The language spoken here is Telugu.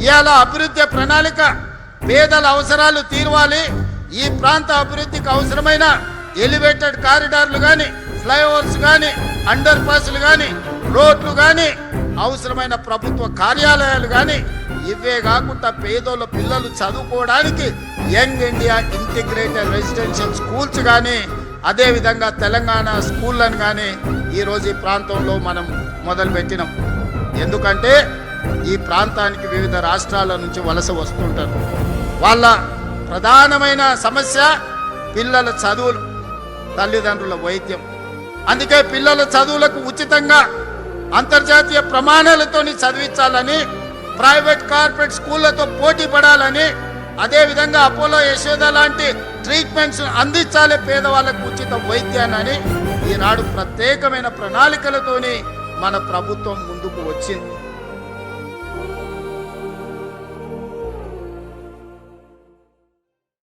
ఇవాళ అభివృద్ధి ప్రణాళిక పేదల అవసరాలు తీర్వాలి. ఈ ప్రాంత అభివృద్ధికి అవసరమైన ఎలివేటెడ్ కారిడార్లు కానీ, ఫ్లైఓవర్స్ కానీ, అండర్ పాస్లు కానీ, రోడ్లు కానీ, అవసరమైన ప్రభుత్వ కార్యాలయాలు కానీ, ఇవే కాకుండా పేదోళ్ళ పిల్లలు చదువుకోవడానికి young India integrated residential schools కానీ, అదేవిధంగా తెలంగాణ స్కూళ్ళను కానీ ఈరోజు ఈ ప్రాంతంలో మనం మొదలుపెట్టినాం. ఎందుకంటే ఈ ప్రాంతానికి వివిధ రాష్ట్రాల నుంచి వలస వస్తుంటారు. వాళ్ళ ప్రధానమైన సమస్య పిల్లల చదువులు, తల్లిదండ్రుల వైద్యం. అందుకే పిల్లల చదువులకు ఉచితంగా అంతర్జాతీయ ప్రమాణాలతోని చదివించాలని, ప్రైవేట్ కార్పొరేట్ స్కూళ్ళతో పోటీ పడాలని, అదేవిధంగా అపోలో యశోద లాంటి ట్రీట్మెంట్స్ అందించాలి పేదవాళ్ళకు ఉచిత వైద్యాన్ని ఈనాడు ప్రత్యేకమైన ప్రణాళికలతోని మన ప్రభుత్వం ముందుకు వచ్చింది.